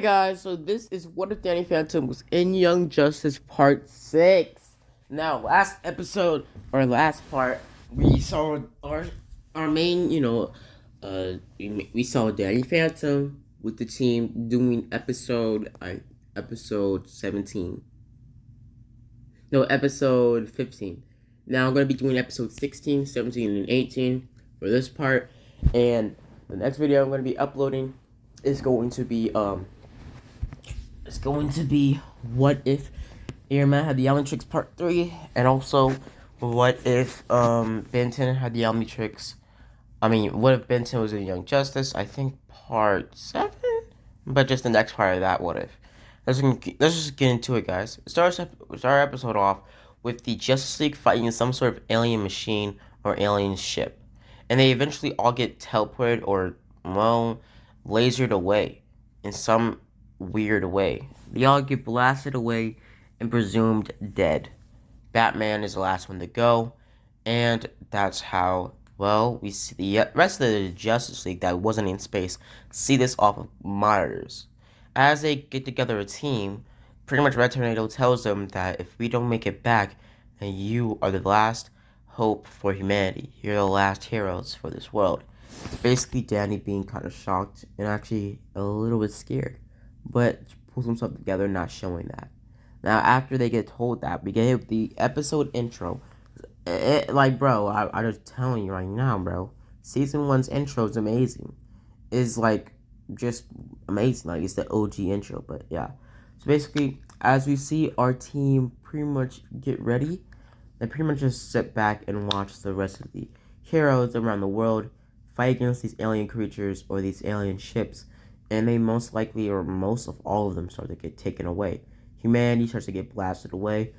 Guys, so this is What If Danny Phantom was in Young Justice Part 6. Now, last episode, or last part, we saw our main, we saw Danny Phantom with the team doing episode 17. No, episode 15. Now I'm going to be doing episode 16, 17, and 18 for this part. And the next video I'm going to be uploading is going to be what if Iron Man had the Omnitrix Part 3, and also what if Ben 10 had the Omnitrix. What if Ben 10 was in Young Justice? I think Part 7, but just the next part of that. What if? Let's just get into it, guys. Start our episode off with the Justice League fighting some sort of alien machine or alien ship, and they eventually all get teleported or lasered away in some weird way. They all get blasted away and presumed dead. Batman is the last one to go, and that's how, we see the rest of the Justice League that wasn't in space see this off of monitors. As they get together a team, pretty much Red Tornado tells them that if we don't make it back, then you are the last hope for humanity. You're the last heroes for this world. Basically, Danny being kind of shocked and actually a little bit scared, but pulls himself together, not showing that. Now, after they get told that, we get the episode intro. I'm just telling you right now, bro. Season 1's intro is amazing. It's just amazing. It's the OG intro, but yeah. So basically, as we see our team pretty much get ready, they pretty much just sit back and watch the rest of the heroes around the world fight against these alien creatures or these alien ships, and they most likely, or most of all of them, start to get taken away. Humanity starts to get blasted away.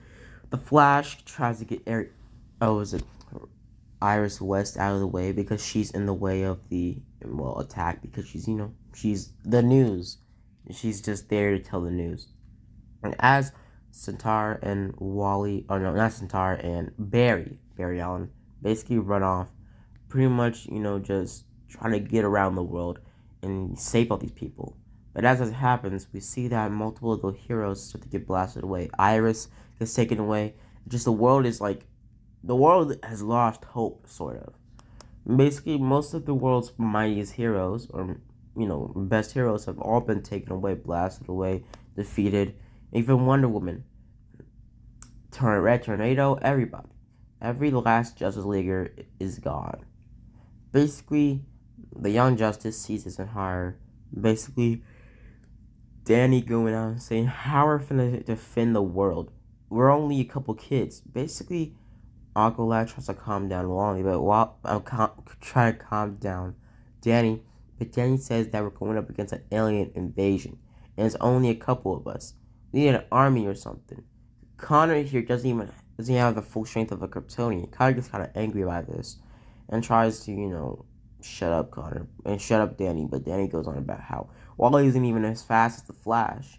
The Flash tries to get Iris West out of the way because she's in the way of the attack, because she's the news. She's just there to tell the news. And as Centaur and Barry Allen basically run off, pretty much, just trying to get around the world and save all these people. But as it happens, we see that multiple of the heroes start to get blasted away. Iris gets taken away. Just the world has lost hope, sort of. Basically, most of the world's mightiest heroes, or best heroes, have all been taken away, blasted away, defeated. Even Wonder Woman, Red Tornado, everybody. Every last Justice Leaguer is gone. Basically, the Young Justice sees this in horror. Basically, Danny going out and saying, how are we finna defend the world? We're only a couple kids. Basically, Aqualad tries to calm down Wally, but trying to calm down Danny. But Danny says that we're going up against an alien invasion, and it's only a couple of us. We need an army or something. Connor here doesn't have the full strength of a Kryptonian. Connor gets kind of angry by this and tries to, shut up Connor and shut up Danny. But Danny goes on about how Wally isn't even as fast as the Flash.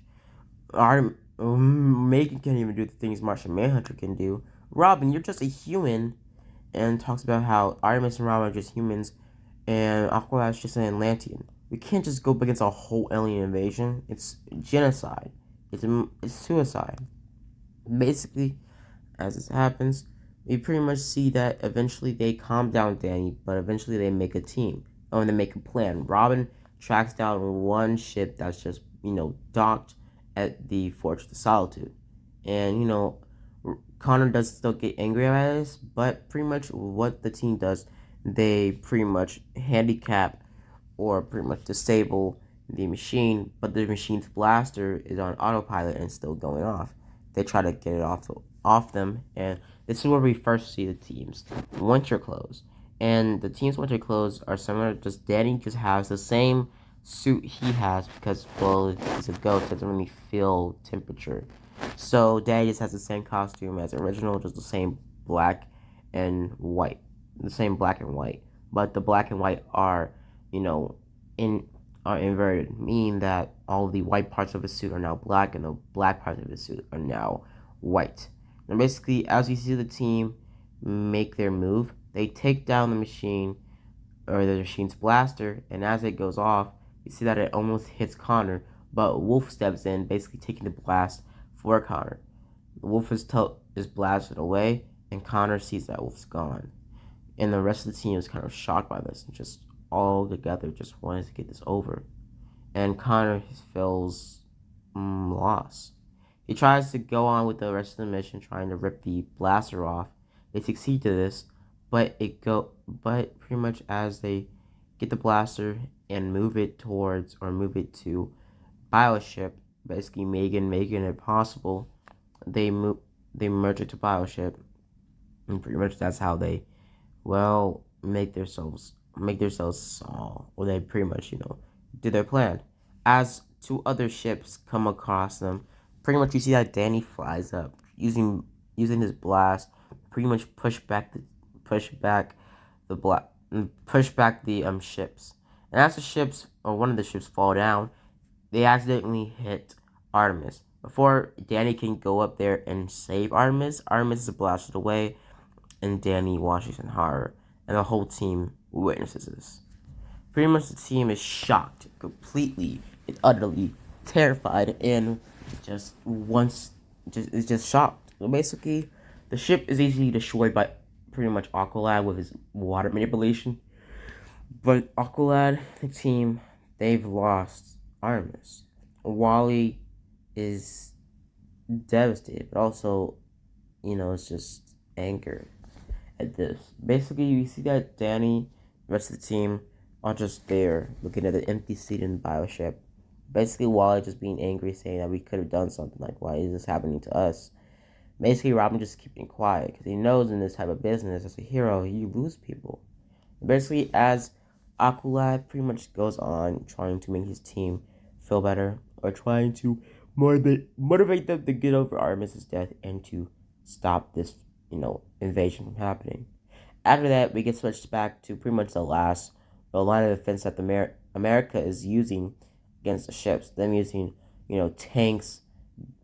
Megan can't even do the things Martian Manhunter can do. Robin, you're just a human. And talks about how Artemis and Robin are just humans, and Aqualad's just an Atlantean. We can't just go up against a whole alien invasion. It's genocide. It's suicide. Basically, as this happens, we pretty much see that eventually they calm down Danny, but eventually they make a team. And they make a plan. Robin tracks down one ship that's just, docked at the Fortress of Solitude. And, Connor does still get angry about this, but pretty much what the team does, they pretty much handicap or pretty much disable the machine, but the machine's blaster is on autopilot and still going off. They try to get it off them, and this is where we first see the team's winter clothes. And the team's winter clothes are similar, just Danny just has the same suit he has because, he's a ghost, doesn't really feel temperature. So Danny just has the same costume as original, just the same black and white. But the black and white are, are inverted, meaning that all the white parts of his suit are now black and the black parts of his suit are now white. And basically, as we see the team make their move, they take down the machine, or the machine's blaster, and as it goes off, you see that it almost hits Connor, But Wolf steps in, basically taking the blast for Connor. Wolf is blasted away, and Connor sees that Wolf's gone. And the rest of the team is kind of shocked by this and just all together just wanted to get this over. And Connor feels lost. He tries to go on with the rest of the mission, trying to rip the blaster off. They succeed to this, but pretty much as they get the blaster and move it to Bioship, basically making it possible, they merge it to Bioship, and pretty much that's how they make themselves small, or they pretty much do their plan. As two other ships come across them, pretty much you see that Danny flies up using his blast, pretty much push back the bla- push back the ships. And as the ships or one of the ships fall down, they accidentally hit Artemis. Before Danny can go up there and save Artemis, Artemis is blasted away, and Danny watches in horror, and the whole team witnesses this. Pretty much the team is shocked, completely and utterly terrified, and is just shocked. So basically, the ship is easily destroyed by pretty much Aqualad with his water manipulation. But Aqualad, the team, they've lost Artemis. Wally is devastated, but also, it's just anger at this. Basically, you see that Danny, the rest of the team, are just there looking at the empty seat in the bioship. Basically, Wally just being angry, saying that we could have done something. Like, why is this happening to us? Basically, Robin just keeping quiet because he knows in this type of business, as a hero, you lose people. Basically, as Aqualad pretty much goes on trying to make his team feel better, or trying to motivate them to get over Artemis' death and to stop this, invasion from happening. After that, we get switched back to pretty much the line of defense that America is using against the ships. Them using, tanks,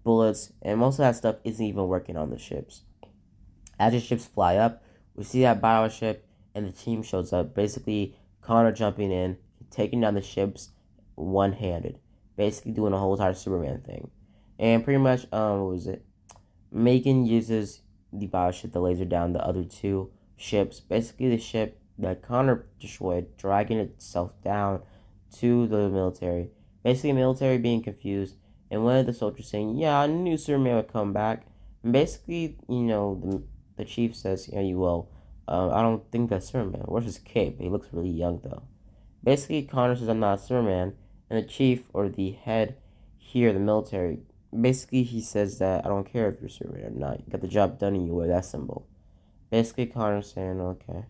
bullets, and most of that stuff isn't even working on the ships. As the ships fly up, we see that bioship, and the team shows up. Basically, Connor jumping in, taking down the ships one-handed, basically doing a whole entire Superman thing. And pretty much, what was it? Megan uses the bioship to laser down the other two ships. Basically, the ship that Connor destroyed, dragging itself down to the military. Basically, the military being confused, and one of the soldiers saying, "Yeah, I knew Superman would come back." And basically, the chief says, "Yeah, you will. I don't think that's Superman. Where's his cape? He looks really young, though." Basically, Connor says, "I'm not Superman," and the chief or the head here, the military, basically he says that I don't care if you're Superman or not. You got the job done, and you wear that symbol. Basically, Connor's saying, "Okay."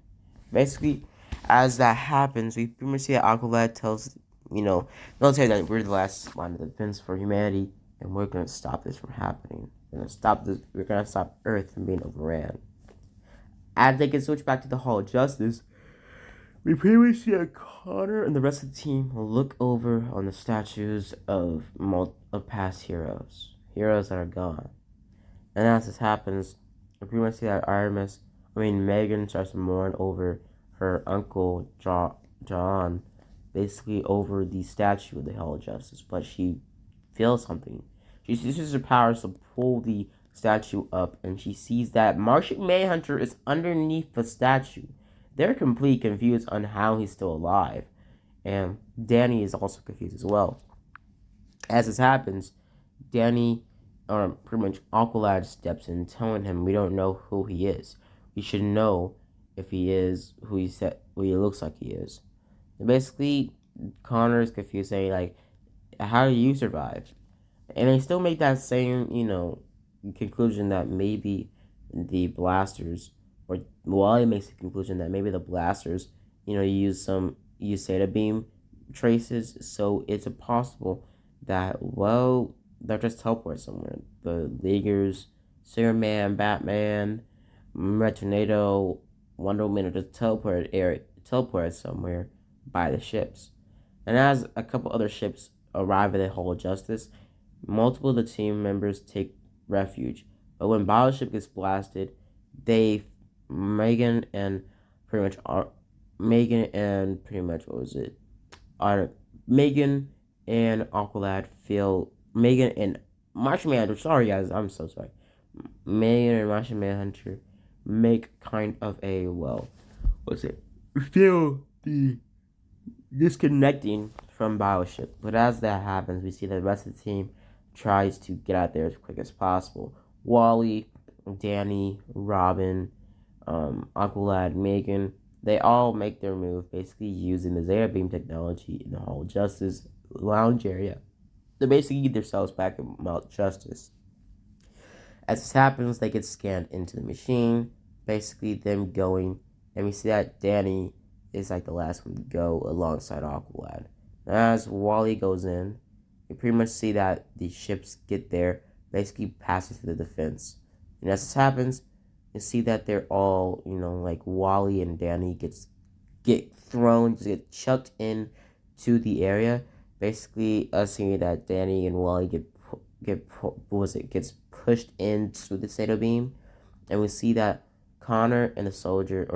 Basically, as that happens, we pretty much see that Aqualad tells, military that we're the last line of defense for humanity, and we're gonna stop this from happening. We're gonna stop Earth from being overran. As they get switched back to the Hall of Justice, we pretty much see that Connor and the rest of the team look over on the statues of past heroes that are gone. And as this happens, we pretty much see that Megan starts to mourn over her uncle John, basically over the statue of the Hall of Justice, but she feels something. She uses her powers to pull the statue up, and she sees that Martian Manhunter is underneath the statue. They're completely confused on how he's still alive, and Danny is also confused as well. As this happens, Danny, or pretty much Aqualad, steps in, telling him we don't know who he is. We should know if he is who he looks like he is. And basically, Connor is confused, saying like, "How do you survive?" And they still make that same, conclusion that maybe the blasters, or Wally makes the conclusion that maybe the blasters, use Zeta beam traces, so it's possible that, they're just teleported somewhere. The Leaguers, Superman, Batman, Red Tornado, Wonder Woman are just teleported somewhere by the ships. And as a couple other ships arrive at the Hall of Justice, multiple of the team members take refuge. But when Bioship gets blasted, Megan and pretty much what was it? Megan and Aqualad feel Megan and Martian Manhunter. Sorry, guys, I'm so sorry. Megan and Martian Manhunter make kind of a what's it? Feel the disconnecting from Bioship. But as that happens, we see that the rest of the team tries to get out there as quick as possible. Wally, Danny, Robin, Aqualad, Megan, they all make their move basically using the Zeta Beam technology in the Hall of Justice lounge area. They basically get themselves back in Mount Justice. As this happens, they get scanned into the machine, basically them going, and we see that Danny is like the last one to go alongside Aqualad. As Wally goes in, we pretty much see that the ships get there, basically passing through the defense. And as this happens, you see that they're all, like Wally and Danny get thrown, just get chucked in to the area. Basically, us seeing that Danny and Wally gets pushed into the Zeta Beam, and we see that Connor and the soldier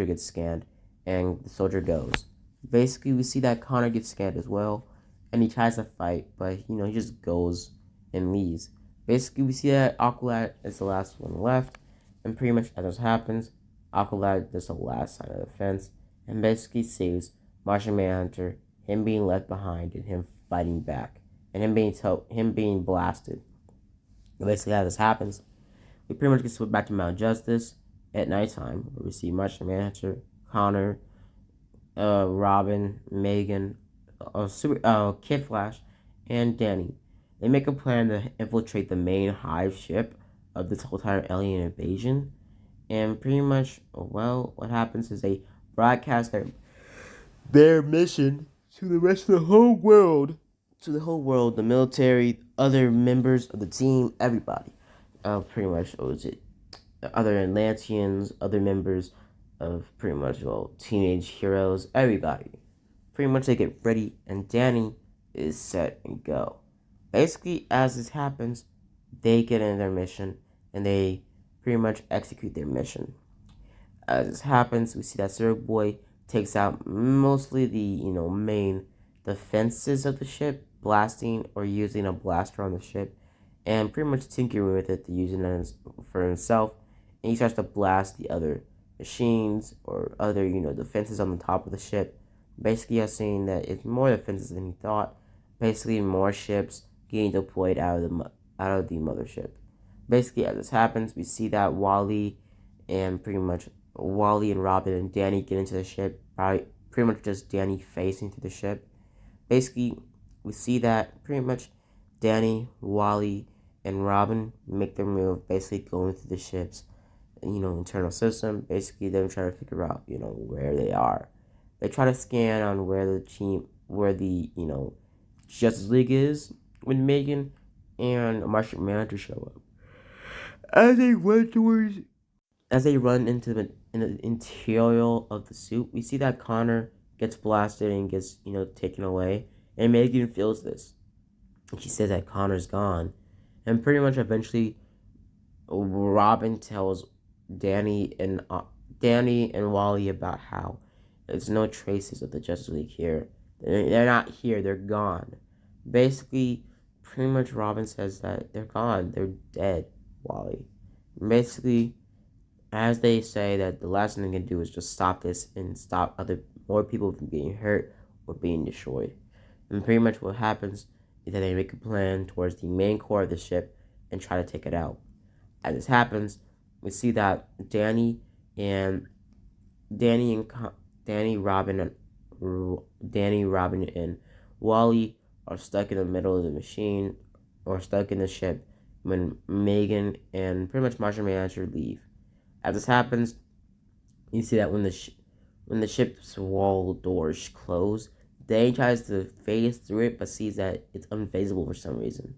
gets scanned, and the soldier goes. Basically, we see that Connor gets scanned as well, and he tries to fight, but he just goes and leaves. Basically, we see that Aqualad is the last one left, and pretty much as this happens, Aqualad does the last side of the fence, and basically saves Martian Manhunter, him being left behind, and him fighting back, and him being blasted. Basically, as this happens, we pretty much get switched back to Mount Justice at nighttime, where we see Martian Manhunter, Connor, Robin, Megan, Kid Flash, and Danny. They make a plan to infiltrate the main hive ship of this whole entire alien invasion, and pretty much, what happens is they broadcast their mission to the rest of the whole world, the military, other members of the team, everybody. Pretty much, other Atlanteans, other members of pretty much, teenage heroes, everybody. Pretty much they get ready, and Danny is set and go. Basically, as this happens, they get in their mission, and they pretty much execute their mission. As this happens, we see that Zurg Boy takes out mostly the, main defenses of the ship, blasting or using a blaster on the ship, and pretty much tinkering with it to use it for himself. And he starts to blast the other machines or other, defenses on the top of the ship. Basically, us saying that it's more defenses than he thought. Basically, more ships getting deployed out of the mothership. Basically, as this happens, we see that Wally and Robin and Danny get into the ship. Pretty much just Danny facing to the ship. Basically, we see that pretty much Danny, Wally, and Robin make their move, basically going through the ship's, internal system. Basically, them trying to figure out, where they are. They try to scan on where the Justice League is when Megan and Martian Manhunter show up. As they run into the interior of the suit, we see that Connor gets blasted and gets taken away, and Megan feels this. And she says that Connor's gone, and pretty much eventually, Robin tells Danny and Wally about how there's no traces of the Justice League here. They're not here. They're gone. Basically, pretty much Robin says that they're gone. They're dead, Wally. Basically, as they say that the last thing they can do is just stop this and stop more people from getting hurt or being destroyed. And pretty much what happens is that they make a plan towards the main core of the ship and try to take it out. As this happens, we see that Danny, Robin, and Wally are stuck in the middle of the machine or stuck in the ship when Megan and pretty much Martian Manhunter leave. As this happens, you see that when the ship's wall doors close, Danny tries to phase through it but sees that it's unphasable for some reason.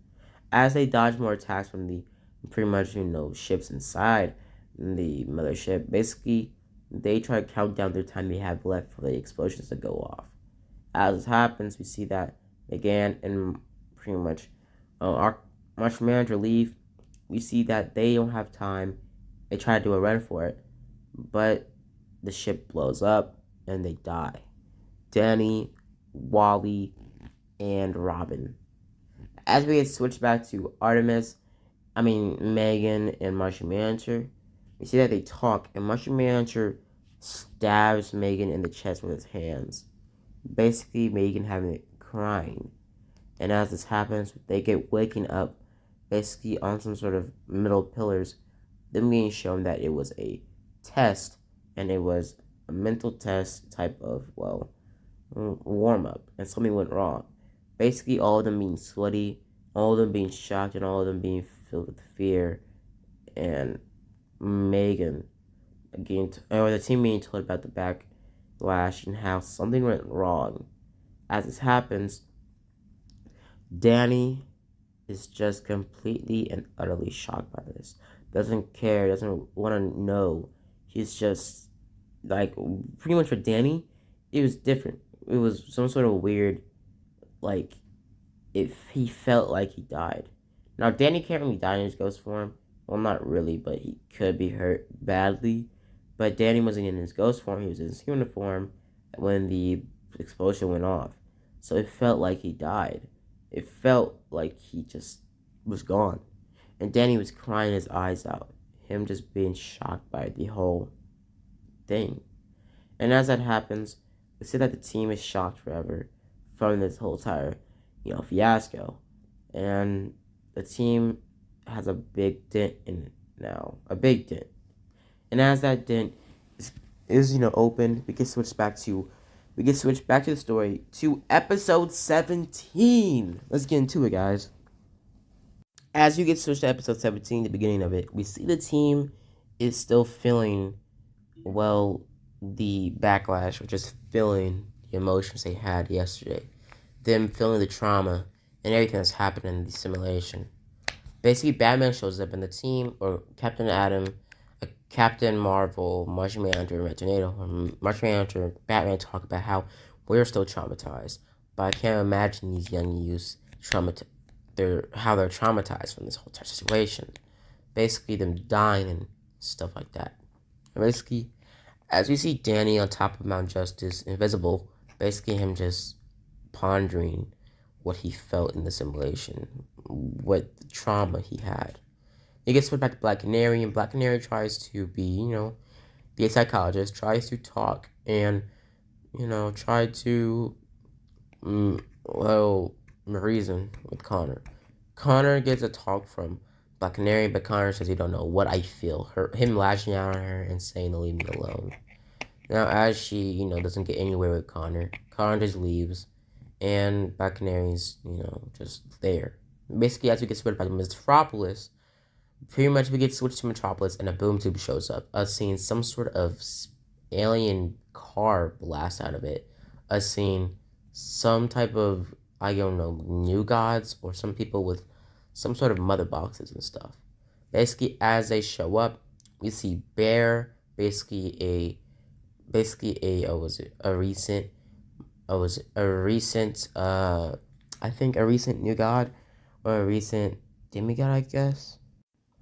As they dodge more attacks from the pretty much ships inside the mothership, basically they try to count down their time they have left for the explosions to go off. As this happens, we see that Megan and pretty much our Martian Manhunter leave. We see that they don't have time. They try to do a run for it, but the ship blows up and they die. Danny, Wally, and Robin. As we get switched back to Megan and Martian Manhunter, we see that they talk, and Martian Manhunter stabs Megan in the chest with his hands. Basically, Megan having it crying. And as this happens, they get waking up basically on some sort of middle pillars, them being shown that it was a test and it was a mental test type of, warm up, and something went wrong. Basically, all of them being sweaty, all of them being shocked, and all of them being filled with fear. And Megan, again, or the team being told about the backlash and how something went wrong. As this happens, Danny is just completely and utterly shocked by this. Doesn't care, doesn't want to know. He's just like, pretty much for Danny, it was different. It was some sort of weird, like, if he felt like he died. Now, Danny can't really die in his ghost form. Well, not really, but he could be hurt badly. But Danny wasn't in his ghost form, he was in his human form when the explosion went off. So it felt like he died. It felt like he just was gone. And Danny was crying his eyes out. Him just being shocked by the whole thing. And as that happens, we see that the team is shocked forever from this whole entire, fiasco. And the team has a big dent in it now. A big dent. And as that dent is opened, we get switched back to the story to episode 17. Let's get into it, guys. As you get switched to episode 17, the beginning of it, we see the team is still feeling, the backlash, or just feeling the emotions they had yesterday. Them feeling the trauma and everything that's happened in the simulation. Basically, Batman shows up in the team, or Captain Atom, Captain Marvel, Martian Manhunter, and Red Tornado. Martian Manhunter and Batman talk about how we're still traumatized, but I can't imagine these young youths how they're traumatized from this whole situation. Basically, them dying and stuff like that. And basically, as we see Danny on top of Mount Justice, invisible, basically him just pondering what he felt in the simulation, what trauma he had. He gets put back to Black Canary, and Black Canary tries to be a psychologist, tries to talk, and, try to, reason with Connor. Connor gets a talk from Black Canary, but Connor says he don't know what I feel. Him lashing out on her and saying to leave me alone. Now, as she, doesn't get anywhere with Connor just leaves, and Black Canary's, just there. Basically, as we get switched back to Metropolis, pretty much we get switched to Metropolis, and a boom tube shows up. Us seeing some sort of alien car blast out of it. Us seeing some type of, I don't know, new gods, or some people with some sort of mother boxes and stuff. Basically, as they show up, we see Bear, basically a recent new god, or a recent demigod, I guess.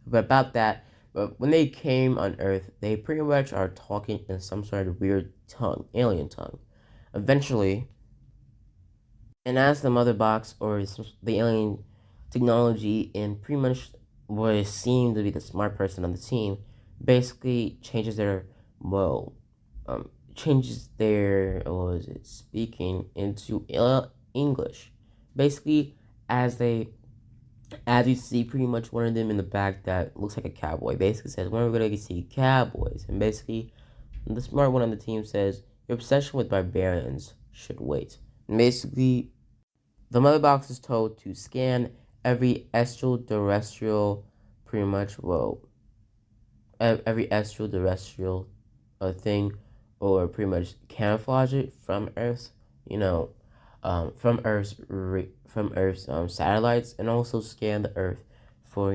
But about that, but when they came on Earth, they pretty much are talking in some sort of weird tongue, alien tongue. Eventually, and as the mother box, or the alien technology, and pretty much what seemed to be the smart person on the team, basically changes their, speaking into English. Basically, as you see, pretty much one of them in the back that looks like a cowboy basically says, when are we going to see cowboys? And basically, the smart one on the team says, your obsession with barbarians should wait. And basically, the mother box is told to scan every extraterrestrial, every extraterrestrial thing, or pretty much camouflage it from Earth's, from Earth's satellites, and also scan the Earth for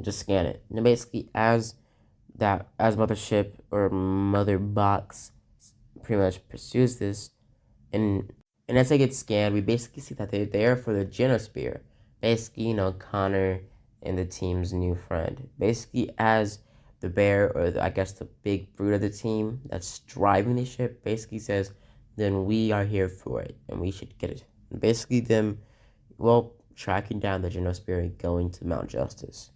just scan it. And basically, as mothership or mother box pretty much pursues this, and as they get scanned, we basically see that they're there for the Genosphere. Basically, Connor and the team's new friend. Basically, as the bear, or I guess the big brute of the team that's driving the ship, basically says then we are here for it, and we should get it. And basically, them, well, tracking down the Genospear going to Mount Justice.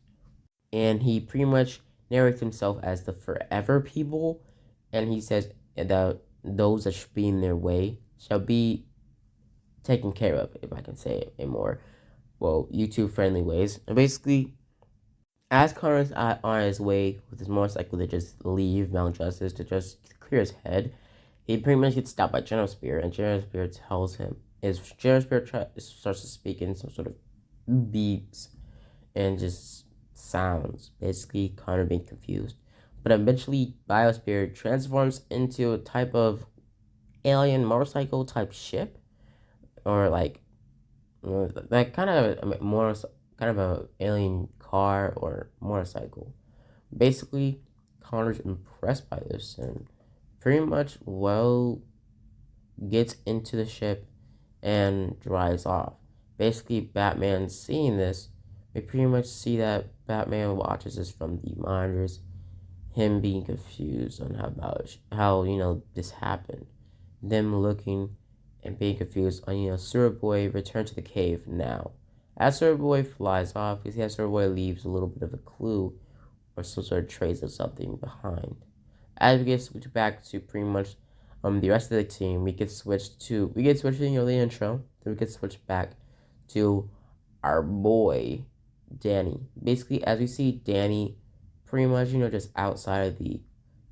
And he pretty much narrates himself as the forever people, and he says that those that should be in their way shall be taken care of, if I can say it in more, well, YouTube friendly ways. And basically, as Connor's on his way with his motorcycle to just leave Mount Justice to just clear his head, he pretty much gets stopped by Genospear, and Genospear tells him, starts to speak in some sort of beeps and just sounds, basically Connor being confused. But eventually, Biosphere transforms into a type of alien motorcycle type ship, or like kind of more kind of a alien car or motorcycle. Basically, Connor's impressed by this and pretty much gets into the ship and drives off. Basically, Batman seeing this, we pretty much see that Batman watches this from the monitors, him being confused on how this happened, them looking and being confused on Sewer Boy return to the cave now. As Sewer Boy flies off, we see how Sewer Boy leaves a little bit of a clue or some sort of trace of something behind. As we get switched back to pretty much the rest of the team, we get switched to the intro, then we get switched back to our boy Danny. Basically, as we see Danny pretty much just outside of the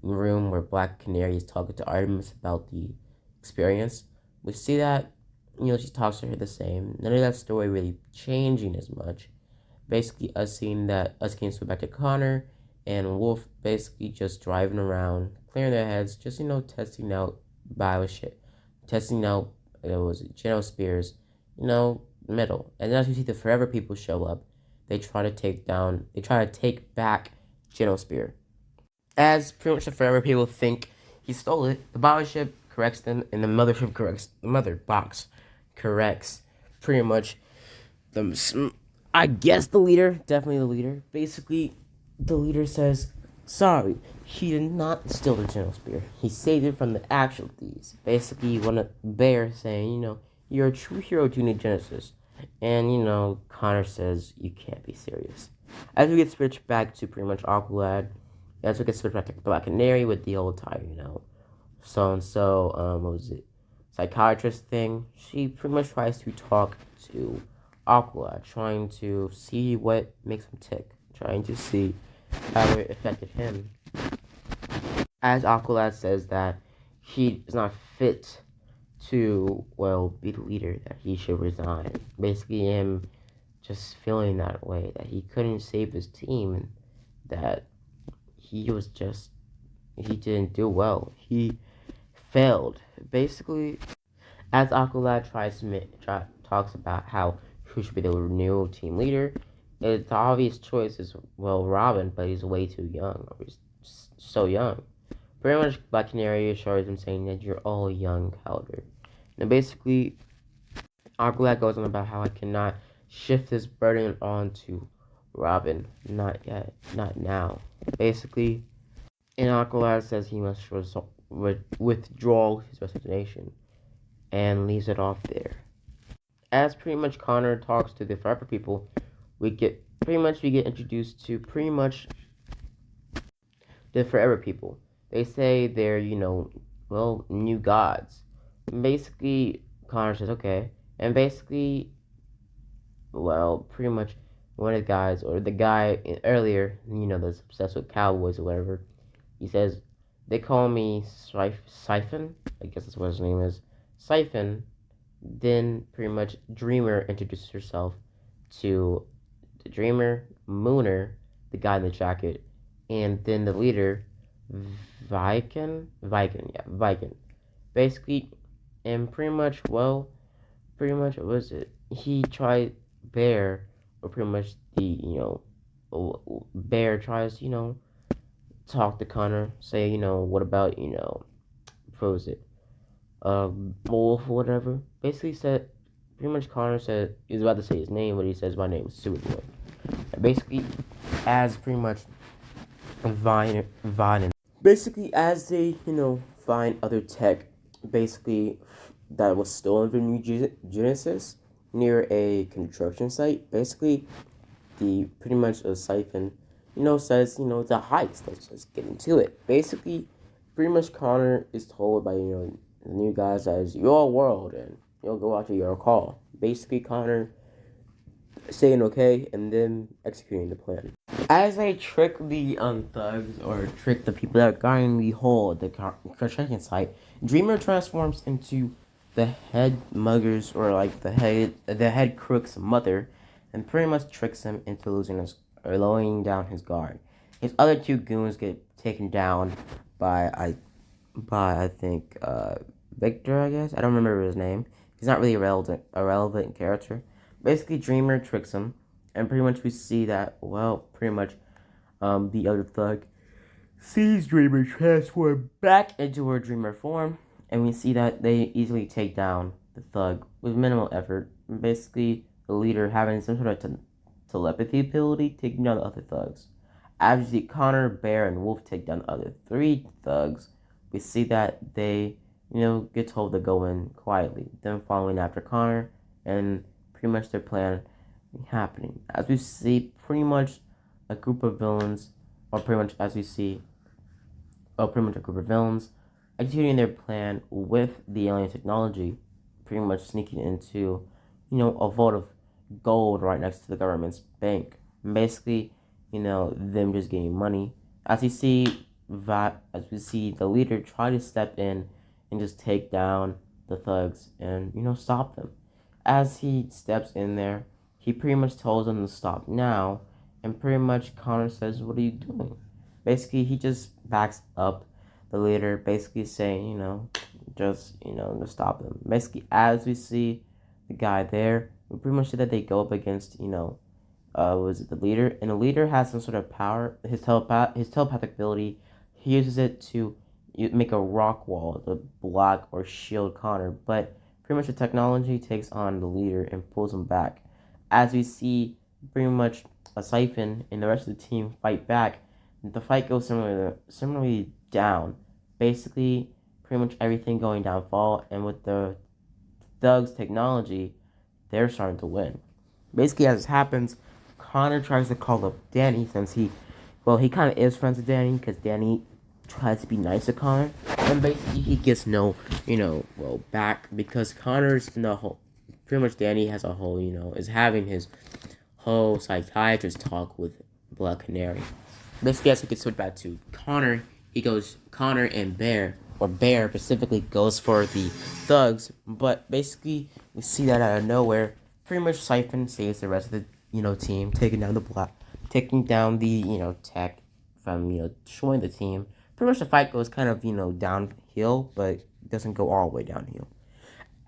room where Black Canary is talking to Artemis about the experience, we see that she talks to her the same. None of that story really changing as much. Basically, us getting switched back to Connor and Wolf basically just driving around, clearing their heads, just testing out shit, testing out Genospears, metal. And then as we see the Forever people show up, they try to take back Genospear. As pretty much the Forever people think he stole it, the Bioship corrects them, and the Mother Box corrects pretty much I guess the leader, definitely the leader. Basically, the leader says, sorry, he did not steal the Genospear. He saved it from the actual thieves. Basically, one of Bear saying, you're a true hero to New Genesis. And, Connor says, you can't be serious. As we get switched back to pretty much Aqualad, as we get switched back to Black Canary with the old time, so-and-so, what was it? Psychiatrist thing. She pretty much tries to talk to Aqualad, trying to see what makes him tick, trying to see how it affected him. As Aqualad says that he is not fit to, be the leader, that he should resign. Basically, him just feeling that way, that he couldn't save his team, and that he didn't do well. He failed. Basically, as Aqualad talks about who should be the new team leader, the obvious choice is, Robin, but he's way too young. Or he's so young. Pretty much, Black Canary assures him, saying that you're all young, Calder. And basically, Aqualad goes on about how I cannot shift this burden onto Robin. Not yet. Not now. Basically, and Aqualad says he must withdraw his resignation and leaves it off there. As pretty much Connor talks to the Forever people, we get introduced to pretty much the Forever people. They say they're, new gods. And basically, Connor says, okay. And basically, pretty much one of the guys, or the guy earlier, that's obsessed with cowboys or whatever, he says, they call me Siphon. I guess that's what his name is. Siphon. Then pretty much Dreamer introduces herself to the Dreamer, Mooner, the guy in the jacket, and then the leader, Viken. Basically, and pretty much what was it? He tried Bear, or pretty much Bear tries, talk to Connor, say, what about, what was it? Wolf or whatever. Basically said, pretty much Connor said, he was about to say his name, but he says, my name is Superboy. And basically, as pretty much Vine, basically as they, find other tech basically that was stolen from Genesis near a construction site. Basically, the pretty much a siphon, says, it's a heist. Let's just get into it. Basically, pretty much Connor is told by, the new guys that is your world and you'll go after your call. Basically, Connor saying okay and then executing the plan. As they trick the thugs or trick the people that are guarding the hole at the construction site, Dreamer transforms into the head muggers or like the head crook's mother, and pretty much tricks him into losing his or lowering down his guard. His other two goons get taken down by I think Victor, I guess. I don't remember his name. He's not really a relevant character. Basically, Dreamer tricks him, and pretty much we see that, well, pretty much the other thug sees Dreamer transform back into her Dreamer form, and we see that they easily take down the thug with minimal effort. Basically, the leader having some sort of telepathy ability, taking down the other thugs. As we see Connor, Bear, and Wolf take down the other three thugs, we see that they, get told to go in quietly, then following after Connor, and pretty much their plan happening. As we see pretty much a group of villains, or pretty much as we see, pretty much a group of villains executing their plan with the alien technology, pretty much sneaking into, a vault of gold right next to the government's bank. Basically, them just getting money. As as we see the leader try to step in and just take down the thugs and stop them. As he steps in there, he pretty much tells them to stop now, and pretty much Connor says, "What are you doing?" Basically, he just backs up the leader, basically saying, just to stop them. Basically, as we see the guy there, we pretty much see that they go up against, was it the leader? And the leader has some sort of power. His telepathic ability, he uses it to make a rock wall to block or shield Connor. But pretty much the technology takes on the leader and pulls him back. As we see pretty much a Siphon and the rest of the team fight back, the fight goes similarly down. Basically, pretty much everything going downfall, and with the thugs' technology, they're starting to win. Basically, as this happens, Connor tries to call up Danny since he kind of is friends with Danny because Danny tries to be nice to Connor, and basically he gets no, back because Connor's in the whole. Pretty much, Danny has a whole, is having his whole psychiatrist talk with Black Canary. Basically, as we can switch back to Connor, Connor and Bear, or Bear specifically, goes for the thugs, but basically, we see that out of nowhere, pretty much Siphon saves the rest of the, team, taking down the tech from, destroying the team. Pretty much the fight goes kind of, downhill, but doesn't go all the way downhill.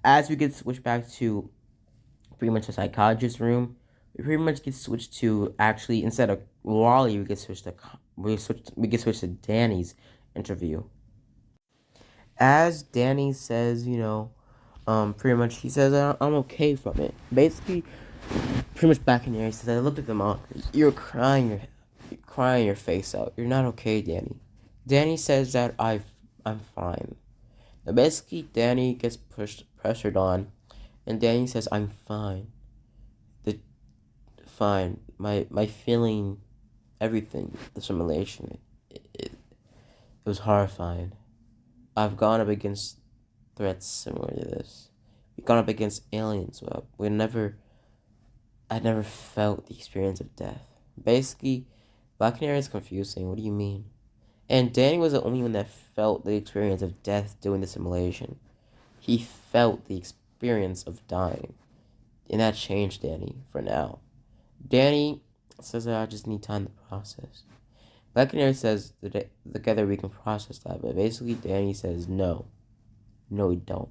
As we get switched back to pretty much the psychologist's room, we pretty much get switched to, actually, instead of Wally, we get switched to Danny's interview. As Danny says, pretty much he says, I'm okay from it. Basically, pretty much back in there, he says, I looked at them all. You're crying your face out. You're not okay, Danny. Danny says that I'm fine. Now basically, Danny gets pressured on, and Danny says, I'm fine. Fine. My feeling, everything, the simulation, it was horrifying. I've gone up against threats similar to this. We've gone up against aliens. Well, I never felt the experience of death. Basically, Black Canary is confusing. What do you mean? And Danny was the only one that felt the experience of death doing the simulation. He felt the experience of dying. And that changed Danny for now. Danny says that I just need time to process. Black Canary says that together we can process that, but basically Danny says no. No, we don't.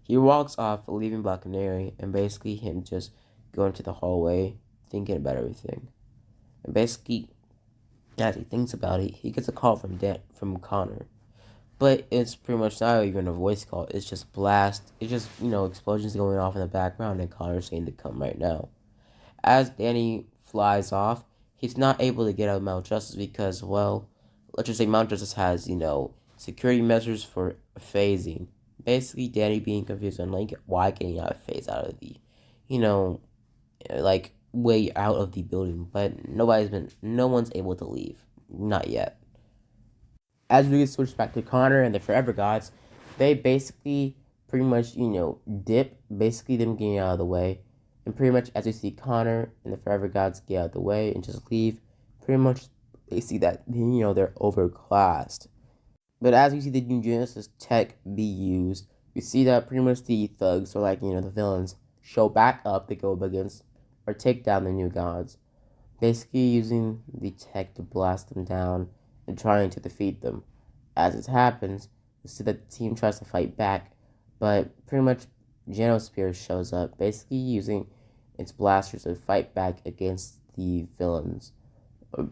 He walks off, leaving Black Canary, and basically him just going to the hallway, thinking about everything. And basically, as he thinks about it, he gets a call from Connor. But it's pretty much not even a voice call. It's just blast. It's just, explosions going off in the background and Connor saying to come right now. As Danny flies off, he's not able to get out of Mount Justice because, well, let's just say Mount Justice has, security measures for phasing. basically Danny being confused on like why getting out of phase out of the, you know, like way out of the building, but no one's able to leave, not yet. As we switch back to Connor and the Forever Gods, they basically pretty much dip, basically them getting out of the way, and pretty much as we see Connor and the Forever Gods get out of the way and just leave, pretty much they see that they're overclassed. But as we see the New Genesis tech be used, we see that pretty much the thugs, or like, the villains, show back up to go up against or take down the new gods. Basically using the tech to blast them down and trying to defeat them. As it happens, we see that the team tries to fight back, but pretty much Genospear shows up, basically using its blasters to fight back against the villains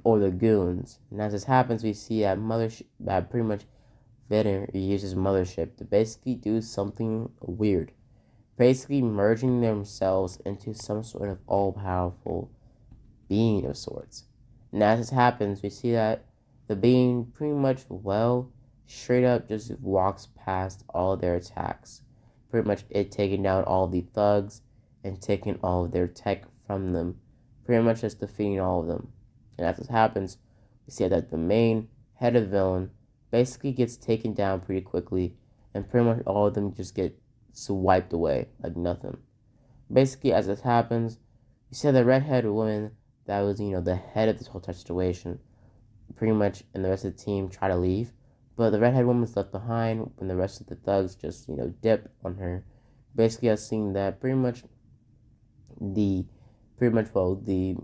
or the goons. And as this happens, we see that pretty much Vader uses Mothership to basically do something weird, basically merging themselves into some sort of all-powerful being of sorts. And as this happens, we see that the being pretty much, straight up just walks past all their attacks. Pretty much it taking down all the thugs and taking all of their tech from them. Pretty much just defeating all of them. And as this happens, we see that the main head of the villain basically gets taken down pretty quickly, and pretty much all of them just get swiped away like nothing. Basically, as this happens, you see the redheaded woman that was, the head of this whole situation, pretty much, and the rest of the team try to leave, but the redheaded woman's left behind when the rest of the thugs just, dip on her. Basically, I've seen that the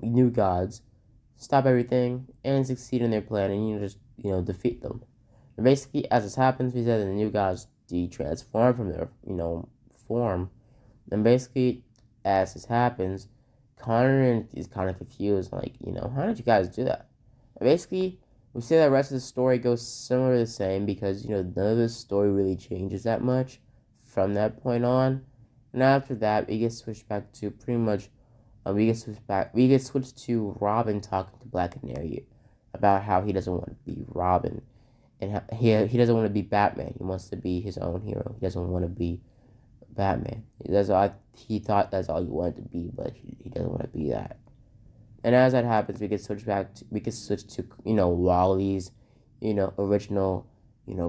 new gods stop everything and succeed in their plan, and just defeat them. And basically, as this happens, we said that the new gods de-transform from their form, and basically, as this happens, Connor is kind of confused, like, how did you guys do that? And basically, we say that the rest of the story goes similar to the same because none of the story really changes that much from that point on. And after that, we get switched back to pretty much we get switched to Robin talking to Black Canary about how he doesn't want to be Robin, and how he doesn't want to be Batman. He wants to be his own hero. He doesn't want to be Batman. He thought that's all he wanted to be, but he doesn't want to be that. And as that happens, we get switch to Wally's original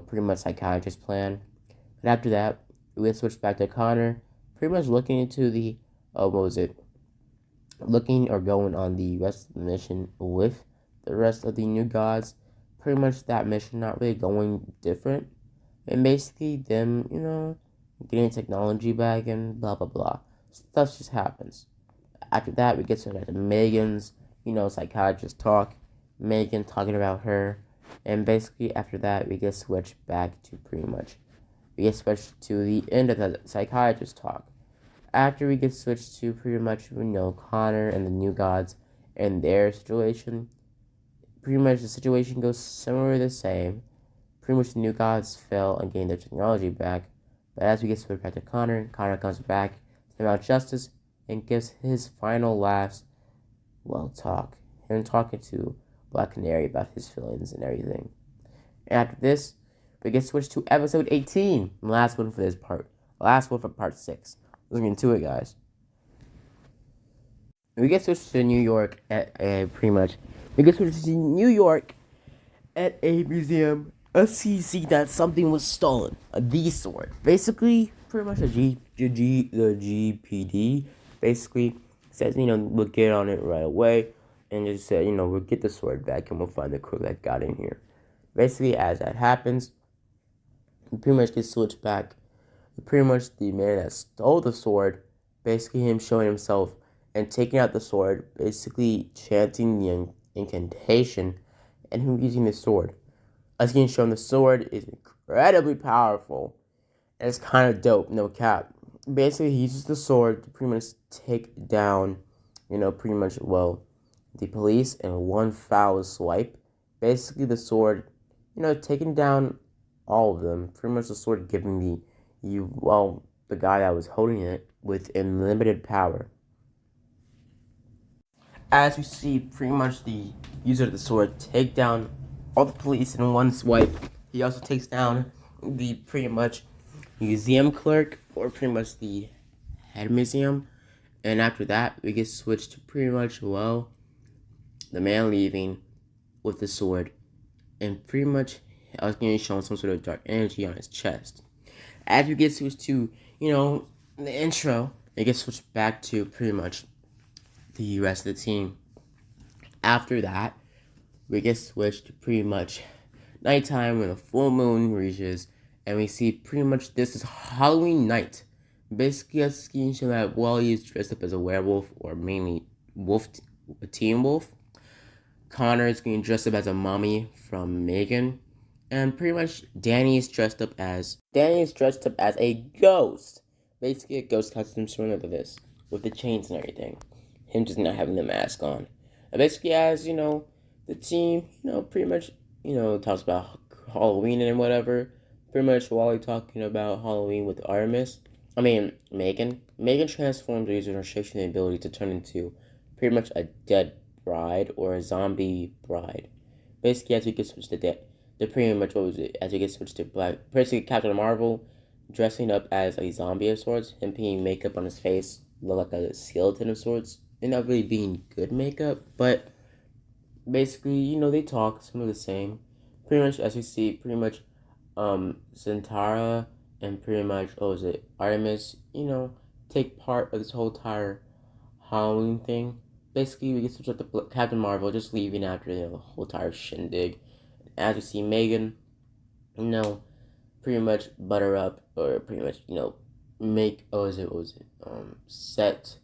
pretty much psychiatrist plan. And after that, we get switched back to Connor, pretty much looking into the looking or going on the rest of the mission with the rest of the new gods. Pretty much that mission not really going different, and basically them getting technology back and blah blah blah. Stuff just happens. After that, we get to Megan's psychiatrist talk. Megan talking about her, and basically after that we get switched back to the end of the psychiatrist talk. After we get switched to pretty much Connor and the new gods and their situation, pretty much the situation goes similar the same. Pretty much the new gods fell and gained their technology back, but as we get switched back to Connor comes back to Mount Justice and gives his final last talk. Him talking to Black Canary about his feelings and everything. And after this, we get switched to episode 18, the last one for this part. Last one for part 6. Let's get into it, guys. We get switched to New York at a museum. Let's see that something was stolen. The sword. Basically, pretty much the GPD basically says, we'll get on it right away. And just said, we'll get the sword back and we'll find the crook that got in here. Basically, as that happens, we pretty much get switched back. Pretty much the man that stole the sword, basically him showing himself and taking out the sword, basically chanting the incantation, and him using the sword. As getting shown, the sword is incredibly powerful, and it's kind of dope, no cap. Basically, he uses the sword to pretty much take down, the police in one foul swipe. Basically, the sword, taking down all of them. Pretty much the sword giving the guy that was holding it with unlimited power. As we see, pretty much the user of the sword take down all the police in one swipe. He also takes down the pretty much museum clerk, or pretty much the head museum. And after that, we get switched to pretty much, well, the man leaving with the sword. And pretty much, I was getting shown some sort of dark energy on his chest. As we get switched to, the intro, it gets switched back to pretty much the rest of the team. After that, we get switched to pretty much nighttime when the full moon reaches, and we see pretty much this is Halloween night. Basically, a scheme show that Wally is dressed up as a werewolf, or mainly a teen wolf. Connor is getting dressed up as a mommy from Megan, and pretty much Danny is dressed up as a ghost. Basically, a ghost costume similar to this, with the chains and everything. Him just not having the mask on. And basically, as the team, pretty much, talks about Halloween and whatever. Pretty much Wally talking about Halloween with Artemis. Megan. Megan transforms using her shapeshifting ability to turn into pretty much a dead bride or a zombie bride. Basically, as we get switched to dead, the pretty much what was it? As we get switched to Black, basically Captain Marvel dressing up as a zombie of sorts, him putting makeup on his face, look like a skeleton of sorts, and not really being good makeup, but basically, they talk some of the same. Pretty much as we see, pretty much, Zentara and pretty much, Artemis, take part of this whole entire Halloween thing. Basically, we get some sort of Captain Marvel just leaving after the whole entire shindig. As we see Megan, pretty much butter up or pretty much make set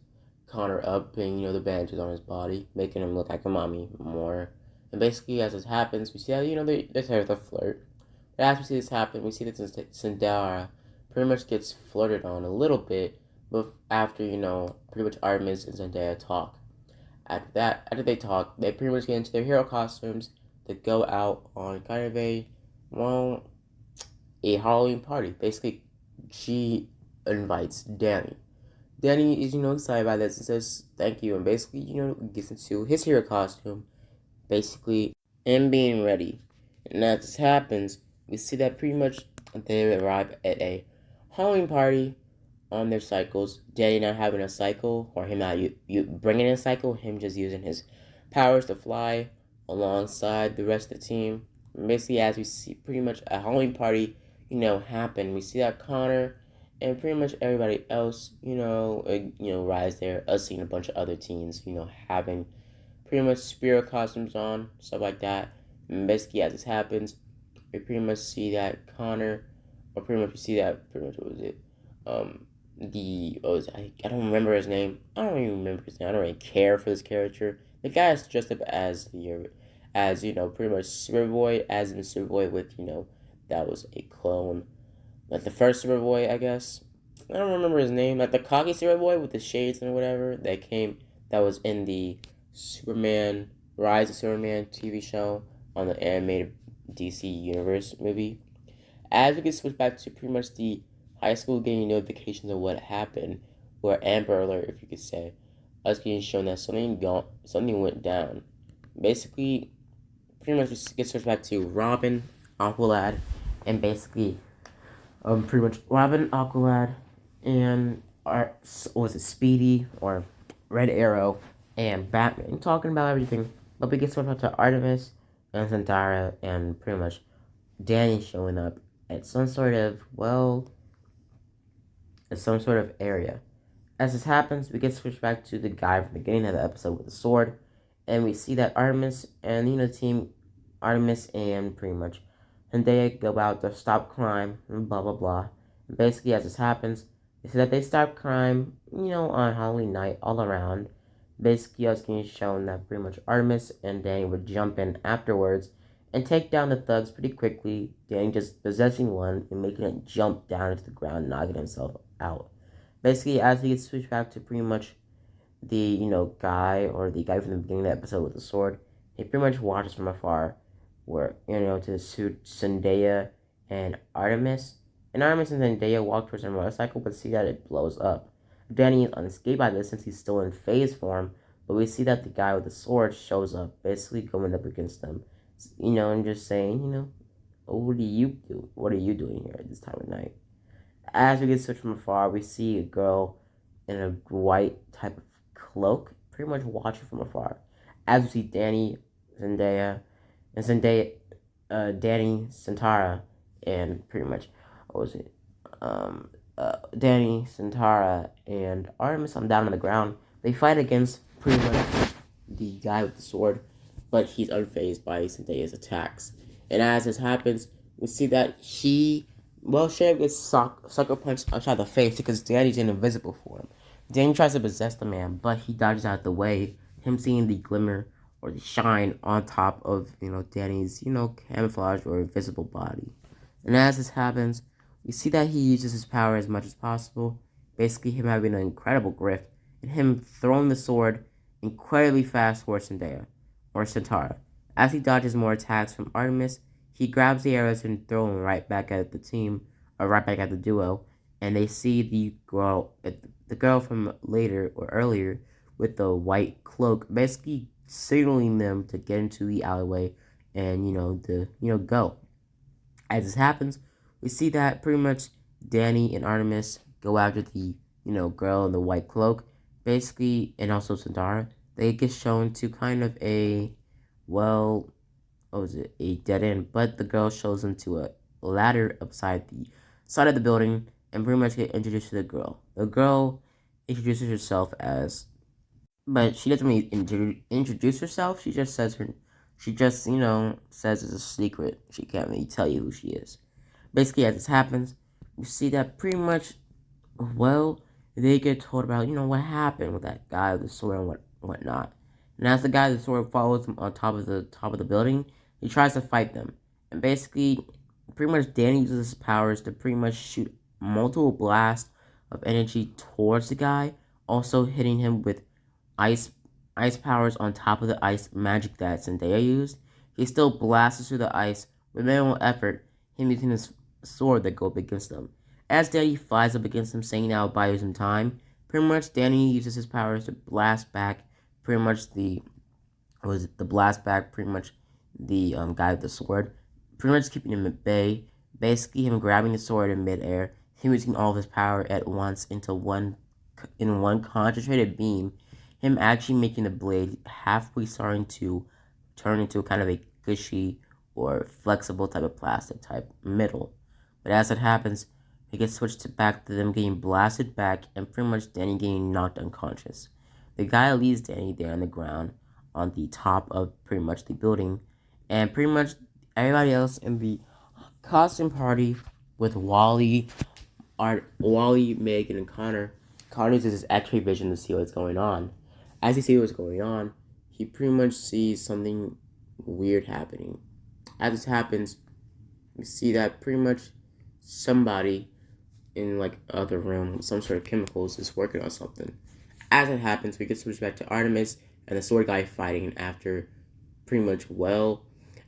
Connor up, putting the bandages on his body, making him look like a mommy more. And basically, as this happens, we see how they start to flirt. But as we see this happen, we see that Zendaya pretty much gets flirted on a little bit, but after pretty much Artemis and Zendaya talk. After they talk, they pretty much get into their hero costumes to go out on kind of a Halloween party. Basically, she invites Danny. Danny is, excited by this and says thank you, and basically, gets into his hero costume, basically, and being ready. And as this happens, we see that pretty much they arrive at a Halloween party on their cycles. Danny not having a cycle, or him not you bringing a cycle, him just using his powers to fly alongside the rest of the team. And basically, as we see pretty much a Halloween party, happen, we see that Connor and pretty much everybody else, rise there. Us seeing a bunch of other teens, having pretty much spirit costumes on, stuff like that. And basically, as this happens, we pretty much see that Connor, or pretty much we see that pretty much what was it, I don't remember his name. I don't even remember his name. I don't really care for this character. The guy is dressed up as pretty much Superboy, as in Superboy with that was a clone. Like the first Superboy, I guess. I don't remember his name. Like the cocky Superboy with the shades and whatever that was in the Superman Rise of Superman TV show on the animated DC Universe movie. As we get switched back to pretty much the high school getting notifications of what happened, or Amber Alert, if you could say, us getting shown that something went down. Basically, pretty much just get switched back to Robin, Aqualad, and basically, pretty much Robin, Aqualad, and Speedy or Red Arrow and Batman talking about everything. But we get switched back to Artemis and Zendaya and pretty much Danny showing up at some sort of area. As this happens, we get switched back to the guy from the beginning of the episode with the sword, and we see that Artemis and team Artemis and pretty much Zendaya go out to stop crime and blah blah blah. And basically, as this happens, we see that they stop crime, on Halloween night all around. Basically, us getting shown that pretty much Artemis and Danny would jump in afterwards and take down the thugs pretty quickly. Danny just possessing one and making it jump down into the ground, knocking himself out. Basically, as we get switched back to pretty much the the guy from the beginning of the episode with the sword, he pretty much watches from afar, where to suit Zendaya and Artemis. And Artemis and Zendaya walk towards their motorcycle, but see that it blows up. Danny is unscathed by this since he's still in phase form, but we see that the guy with the sword shows up, basically going up against them. And just saying, oh, what are you doing here at this time of night? As we get switched from afar, we see a girl in a white type of cloak, pretty much watching from afar. As we see Danny, Zendaya, and Danny, Santara, and pretty much, what was it? Danny, Santara, and Artemis on down on the ground. They fight against pretty much the guy with the sword, but he's unfazed by Zendaya's attacks. And as this happens, we see that Sheriff gets sucker punched outside the face because Danny's in invisible form. Danny tries to possess the man, but he dodges out the way, him seeing the glimmer or the shine on top of, Danny's, camouflage or invisible body. And as this happens, we see that he uses his power as much as possible, basically him having an incredible grip, and him throwing the sword incredibly fast towards Zendaya, or Santara. As he dodges more attacks from Artemis, he grabs the arrows and throws them right back at the team, or right back at the duo, and they see the girl from later or earlier with the white cloak, basically signaling them to get into the alleyway and go. As this happens, we see that pretty much Danny and Artemis go after the girl in the white cloak, basically, and also Sandara. They get shown to kind of what was it, a dead end, but the girl shows them to a ladder upside the side of the building and pretty much get introduced to the girl. The girl introduces herself as, but she doesn't really introduce herself. She just says it's a secret. She can't really tell you who she is. Basically, as this happens, we see that pretty much, they get told about, what happened with that guy with the sword and whatnot. And as the guy with the sword follows him on top of the building, he tries to fight them. And basically, pretty much Danny uses his powers to pretty much shoot multiple blasts of energy towards the guy, also hitting him with ice ice powers on top of the ice magic that Zendaya used. He still blasts through the ice with minimal effort, him using his sword that goes up against them. As Danny flies up against him, saying now buy some time, pretty much Danny uses his powers to blast back pretty much the blast back pretty much the guy with the sword, pretty much keeping him at bay. Basically, him grabbing the sword in midair, him using all of his power at once in one concentrated beam, him actually making the blade halfway starting to turn into kind of a gushy or flexible type of plastic type middle. But as it happens, it gets switched back to them getting blasted back and pretty much Danny getting knocked unconscious. The guy leaves Danny there on the ground on the top of pretty much the building, and pretty much everybody else in the costume party with Wally, Megan, and Connor. Connor uses his X-ray vision to see what's going on. As he sees what's going on, he pretty much sees something weird happening. As this happens, we see that pretty much somebody in like other room, some sort of chemicals, is working on something. As it happens, we get switched back to Artemis and the sword guy fighting after pretty much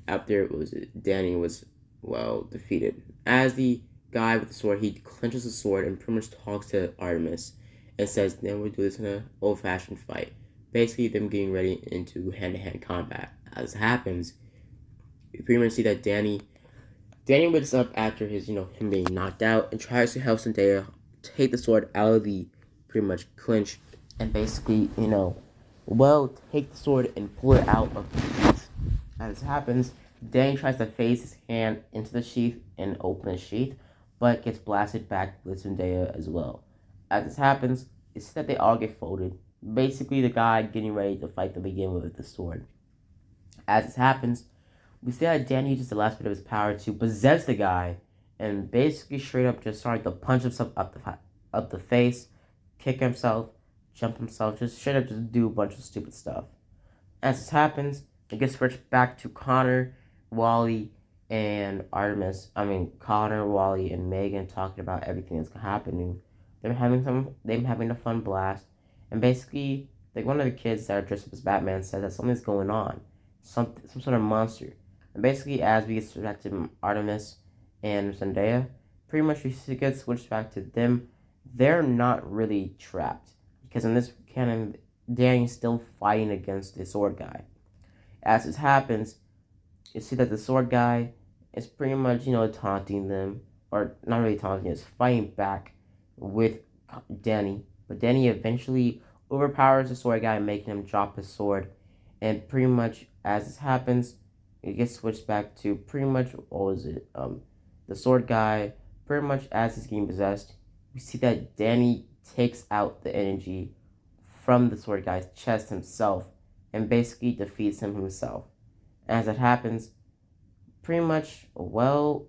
after Danny was defeated. As the guy with the sword, he clenches the sword and pretty much talks to Artemis and says, then we'll do this in an old-fashioned fight. Basically, them getting ready into hand-to-hand combat. As it happens, we pretty much see that Danny wakes up after him being knocked out and tries to help Zendaya take the sword out of the pretty much clinch and basically, take the sword and pull it out of the sheath. As this happens, Danny tries to phase his hand into the sheath and open the sheath, but gets blasted back with Zendaya as well. As this happens, it's that they all get folded. Basically, the guy getting ready to fight to begin with the sword. As this happens, we see that Danny uses the last bit of his power to possess the guy and basically straight up just starting to punch himself up the face, kick himself, jump himself, just straight up just do a bunch of stupid stuff. As this happens, it gets switched back to Connor, Wally, and Artemis. Connor, Wally, and Megan talking about everything that's happening. They're having a fun blast, and basically, like one of the kids that are dressed up as Batman says that something's going on, some sort of monster. And basically, as we get back to Artemis and Zendaya, pretty much we get switched back to them. They're not really trapped because in this canon, Danny's still fighting against the sword guy. As this happens, you see that the sword guy is pretty much taunting them or not really taunting, is fighting back with Danny. But Danny eventually overpowers the sword guy, making him drop his sword. And pretty much as this happens, it gets switched back to pretty much, what was it? The sword guy, pretty much as he's getting possessed, we see that Danny takes out the energy from the sword guy's chest himself and basically defeats him himself. As it happens, pretty much, well,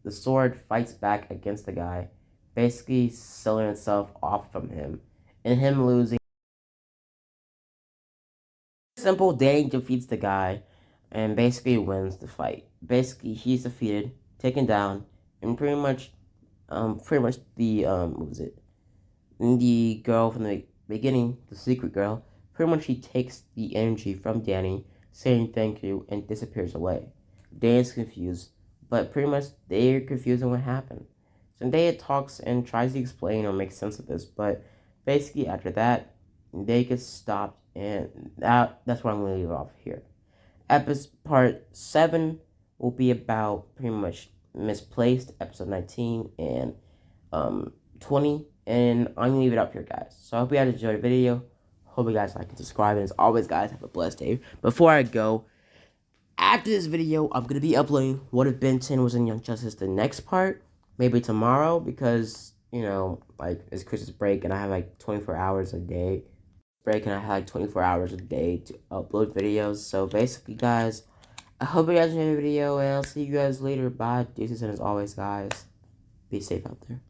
the sword fights back against the guy, basically selling itself off from him, and him losing. Simple, Danny defeats the guy and basically wins the fight. Basically, he's defeated, taken down, and pretty much the what was it? The girl from the beginning, the secret girl, pretty much she takes the energy from Danny, saying thank you, and disappears away. Danny's confused, but pretty much they're confused on what happened. Zendaya talks and tries to explain or make sense of this, but basically after that, they get stopped, and that's where I'm going to leave off here. Episode part 7 will be about pretty much Misplaced, episode 19 and 20, and I'm gonna leave it up here, guys. So I hope you guys enjoyed the video. Hope you guys like and subscribe, and as always, guys, have a blessed day. Before I go, after this video, I'm gonna be uploading What If Ben 10 Was in Young Justice, the next part, maybe tomorrow, because you know, like, it's Christmas break and I have like 24 hours a day break, and I have like 24 hours a day to upload videos. So basically, guys, I hope you guys enjoyed the video, and I'll see you guys later. Bye. Deuces, and as always, guys, be safe out there.